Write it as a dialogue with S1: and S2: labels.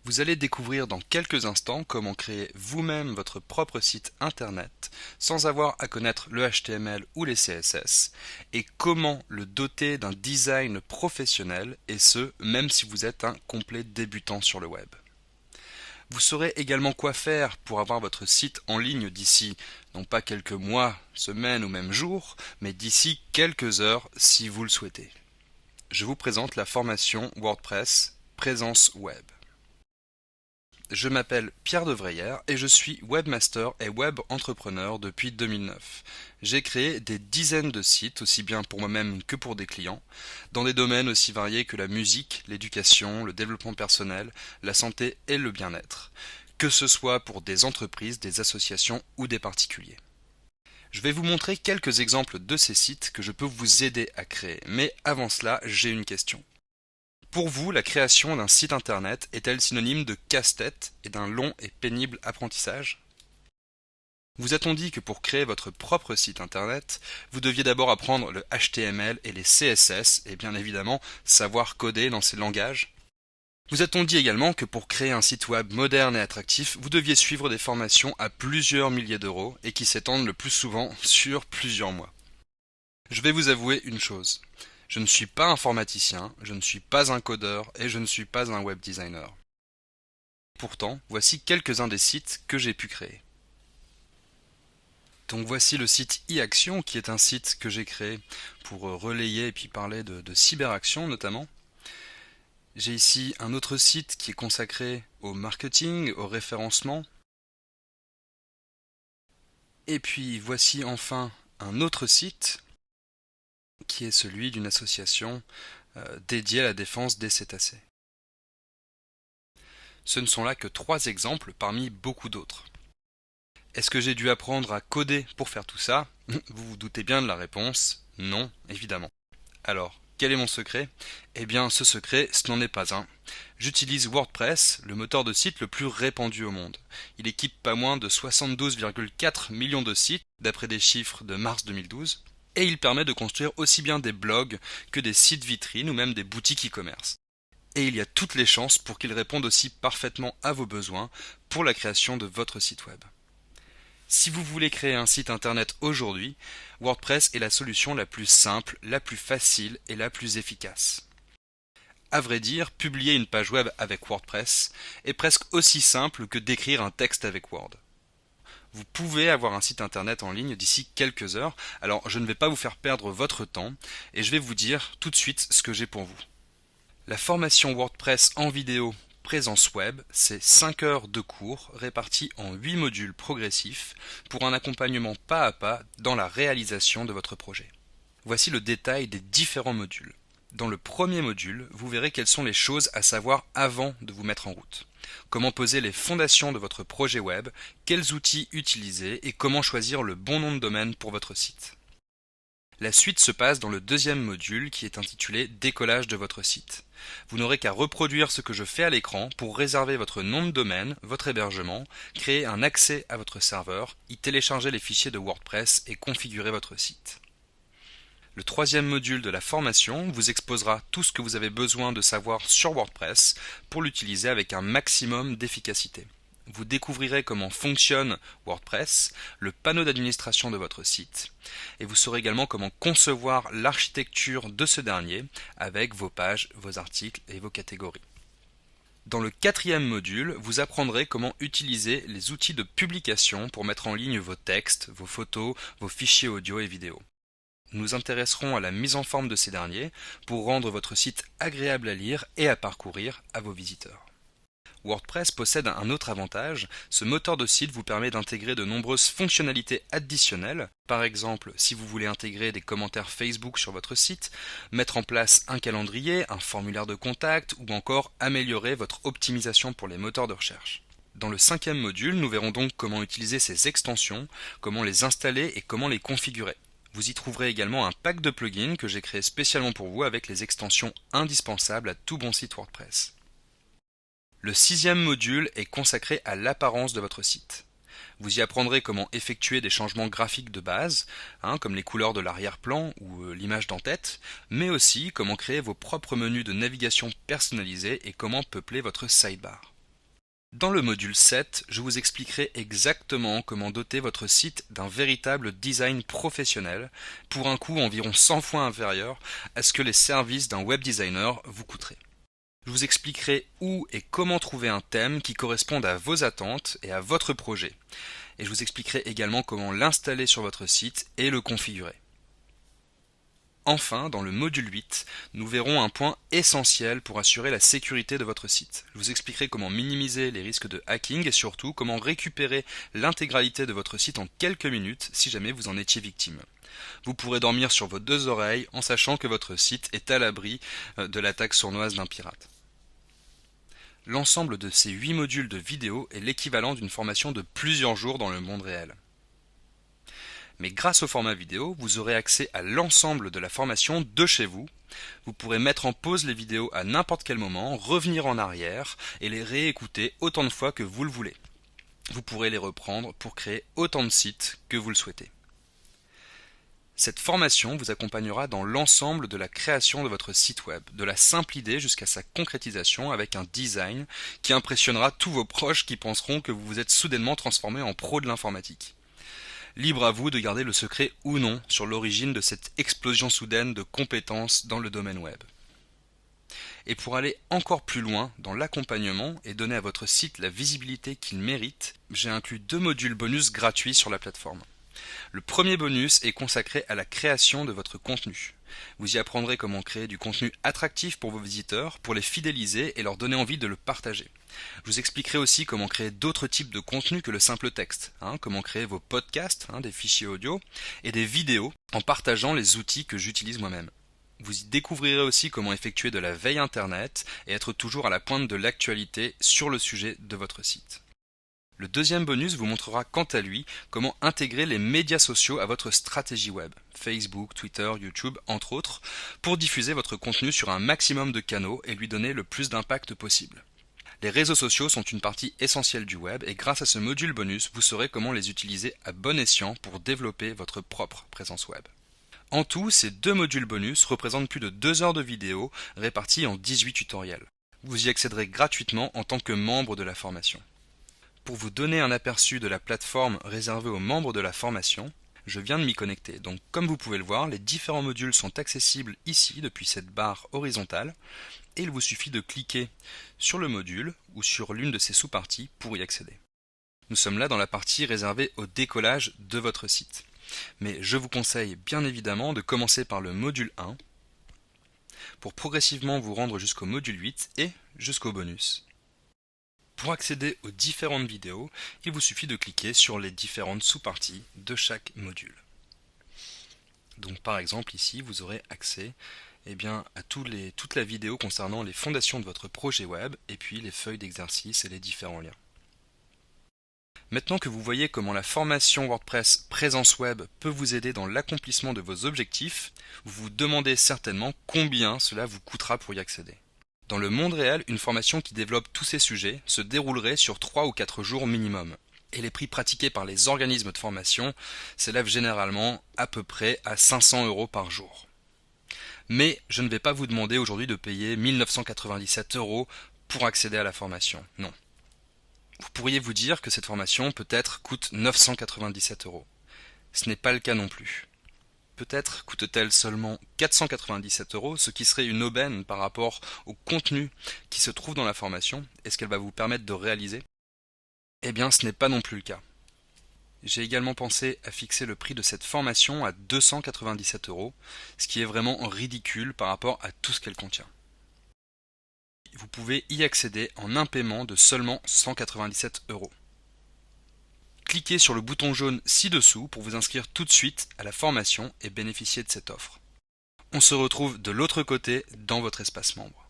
S1: Vous allez découvrir dans quelques instants comment créer vous-même votre propre site internet sans avoir à connaître le HTML ou les CSS et comment le doter d'un design professionnel et ce, même si vous êtes un complet débutant sur le web. Vous saurez également quoi faire pour avoir votre site en ligne d'ici, non pas quelques mois, semaines ou même jours, mais d'ici quelques heures si vous le souhaitez. Je vous présente la formation WordPress Présence Web. Je m'appelle Pierre Devreyer et je suis webmaster et web entrepreneur depuis 2009. J'ai créé des dizaines de sites, aussi bien pour moi-même que pour des clients, dans des domaines aussi variés que la musique, l'éducation, le développement personnel, la santé et le bien-être, que ce soit pour des entreprises, des associations ou des particuliers. Je vais vous montrer quelques exemples de ces sites que je peux vous aider à créer, mais avant cela, j'ai une question. Pour vous, la création d'un site internet est-elle synonyme de casse-tête et d'un long et pénible apprentissage? Vous a-t-on dit que pour créer votre propre site internet, vous deviez d'abord apprendre le HTML et les CSS et bien évidemment savoir coder dans ces langages? Vous a-t-on dit également que pour créer un site web moderne et attractif, vous deviez suivre des formations à plusieurs milliers d'euros et qui s'étendent le plus souvent sur plusieurs mois? Je vais vous avouer une chose. Je ne suis pas informaticien, je ne suis pas un codeur et je ne suis pas un web designer. Pourtant, voici quelques-uns des sites que j'ai pu créer. Donc voici le site e-action qui est un site que j'ai créé pour relayer et puis parler de cyberaction notamment. J'ai ici un autre site qui est consacré au marketing, au référencement. Et puis voici enfin un autre site qui est celui d'une association dédiée à la défense des cétacés. Ce ne sont là que 3 exemples parmi beaucoup d'autres. Est-ce que j'ai dû apprendre à coder pour faire tout ça? Vous vous doutez bien de la réponse, non, évidemment. Alors, quel est mon secret? Eh bien, ce secret, ce n'en est pas un. J'utilise WordPress, le moteur de site le plus répandu au monde. Il équipe pas moins de 72,4 millions de sites, d'après des chiffres de mars 2012, et il permet de construire aussi bien des blogs que des sites vitrines ou même des boutiques e-commerce. Et il y a toutes les chances pour qu'il réponde aussi parfaitement à vos besoins pour la création de votre site web. Si vous voulez créer un site internet aujourd'hui, WordPress est la solution la plus simple, la plus facile et la plus efficace. À vrai dire, publier une page web avec WordPress est presque aussi simple que d'écrire un texte avec Word. Vous pouvez avoir un site internet en ligne d'ici quelques heures, alors je ne vais pas vous faire perdre votre temps et je vais vous dire tout de suite ce que j'ai pour vous. La formation WordPress en vidéo Présence Web, c'est 5 heures de cours répartis en 8 modules progressifs pour un accompagnement pas à pas dans la réalisation de votre projet. Voici le détail des différents modules. Dans le premier module, vous verrez quelles sont les choses à savoir avant de vous mettre en route. Comment poser les fondations de votre projet web, quels outils utiliser et comment choisir le bon nom de domaine pour votre site. La suite se passe dans le deuxième module qui est intitulé Décollage de votre site. Vous n'aurez qu'à reproduire ce que je fais à l'écran pour réserver votre nom de domaine, votre hébergement, créer un accès à votre serveur, y télécharger les fichiers de WordPress et configurer votre site. Le troisième module de la formation vous exposera tout ce que vous avez besoin de savoir sur WordPress pour l'utiliser avec un maximum d'efficacité. Vous découvrirez comment fonctionne WordPress, le panneau d'administration de votre site, et vous saurez également comment concevoir l'architecture de ce dernier avec vos pages, vos articles et vos catégories. Dans le quatrième module, vous apprendrez comment utiliser les outils de publication pour mettre en ligne vos textes, vos photos, vos fichiers audio et vidéo. Nous nous intéresserons à la mise en forme de ces derniers pour rendre votre site agréable à lire et à parcourir à vos visiteurs. WordPress possède un autre avantage, ce moteur de site vous permet d'intégrer de nombreuses fonctionnalités additionnelles, par exemple si vous voulez intégrer des commentaires Facebook sur votre site, mettre en place un calendrier, un formulaire de contact ou encore améliorer votre optimisation pour les moteurs de recherche. Dans le cinquième module, nous verrons donc comment utiliser ces extensions, comment les installer et comment les configurer. Vous y trouverez également un pack de plugins que j'ai créé spécialement pour vous avec les extensions indispensables à tout bon site WordPress. Le sixième module est consacré à l'apparence de votre site. Vous y apprendrez comment effectuer des changements graphiques de base, comme les couleurs de l'arrière-plan ou l'image d'en-tête, mais aussi comment créer vos propres menus de navigation personnalisés et comment peupler votre sidebar. Dans le module 7, je vous expliquerai exactement comment doter votre site d'un véritable design professionnel pour un coût environ 100 fois inférieur à ce que les services d'un web designer vous coûteraient. Je vous expliquerai où et comment trouver un thème qui corresponde à vos attentes et à votre projet. Et je vous expliquerai également comment l'installer sur votre site et le configurer. Enfin, dans le module 8, nous verrons un point essentiel pour assurer la sécurité de votre site. Je vous expliquerai comment minimiser les risques de hacking et surtout comment récupérer l'intégralité de votre site en quelques minutes si jamais vous en étiez victime. Vous pourrez dormir sur vos deux oreilles en sachant que votre site est à l'abri de l'attaque sournoise d'un pirate. L'ensemble de ces 8 modules de vidéo est l'équivalent d'une formation de plusieurs jours dans le monde réel. Mais grâce au format vidéo, vous aurez accès à l'ensemble de la formation de chez vous. Vous pourrez mettre en pause les vidéos à n'importe quel moment, revenir en arrière et les réécouter autant de fois que vous le voulez. Vous pourrez les reprendre pour créer autant de sites que vous le souhaitez. Cette formation vous accompagnera dans l'ensemble de la création de votre site web, de la simple idée jusqu'à sa concrétisation avec un design qui impressionnera tous vos proches qui penseront que vous vous êtes soudainement transformé en pro de l'informatique. Libre à vous de garder le secret ou non sur l'origine de cette explosion soudaine de compétences dans le domaine web. Et pour aller encore plus loin dans l'accompagnement et donner à votre site la visibilité qu'il mérite, j'ai inclus 2 modules bonus gratuits sur la plateforme. Le premier bonus est consacré à la création de votre contenu. Vous y apprendrez comment créer du contenu attractif pour vos visiteurs, pour les fidéliser et leur donner envie de le partager. Je vous expliquerai aussi comment créer d'autres types de contenus que le simple texte, comment créer vos podcasts, des fichiers audio, et des vidéos en partageant les outils que j'utilise moi-même. Vous y découvrirez aussi comment effectuer de la veille internet et être toujours à la pointe de l'actualité sur le sujet de votre site. Le deuxième bonus vous montrera quant à lui comment intégrer les médias sociaux à votre stratégie web, Facebook, Twitter, YouTube, entre autres, pour diffuser votre contenu sur un maximum de canaux et lui donner le plus d'impact possible. Les réseaux sociaux sont une partie essentielle du web et grâce à ce module bonus, vous saurez comment les utiliser à bon escient pour développer votre propre présence web. En tout, ces 2 modules bonus représentent plus de 2 heures de vidéo réparties en 18 tutoriels. Vous y accéderez gratuitement en tant que membre de la formation. Pour vous donner un aperçu de la plateforme réservée aux membres de la formation, je viens de m'y connecter. Donc comme vous pouvez le voir, les différents modules sont accessibles ici depuis cette barre horizontale et il vous suffit de cliquer sur le module ou sur l'une de ses sous-parties pour y accéder. Nous sommes là dans la partie réservée au décollage de votre site. Mais je vous conseille bien évidemment de commencer par le module 1 pour progressivement vous rendre jusqu'au module 8 et jusqu'au bonus. Pour accéder aux différentes vidéos, il vous suffit de cliquer sur les différentes sous-parties de chaque module. Donc par exemple ici, vous aurez accès à toute la vidéo concernant les fondations de votre projet web et puis les feuilles d'exercice et les différents liens. Maintenant que vous voyez comment la formation WordPress Présence Web peut vous aider dans l'accomplissement de vos objectifs, vous vous demandez certainement combien cela vous coûtera pour y accéder. Dans le monde réel, une formation qui développe tous ces sujets se déroulerait sur 3 ou 4 jours minimum. Et les prix pratiqués par les organismes de formation s'élèvent généralement à peu près à 500 € par jour. Mais je ne vais pas vous demander aujourd'hui de payer 1997 € pour accéder à la formation, non. Vous pourriez vous dire que cette formation peut-être coûte 997 €. Ce n'est pas le cas non plus. Peut-être coûte-t-elle seulement 497 €, ce qui serait une aubaine par rapport au contenu qui se trouve dans la formation et ce qu'elle va vous permettre de réaliser. Eh bien, ce n'est pas non plus le cas. J'ai également pensé à fixer le prix de cette formation à 297 €, ce qui est vraiment ridicule par rapport à tout ce qu'elle contient. Vous pouvez y accéder en un paiement de seulement 197 €. Cliquez sur le bouton jaune ci-dessous pour vous inscrire tout de suite à la formation et bénéficier de cette offre. On se retrouve de l'autre côté dans votre espace membre.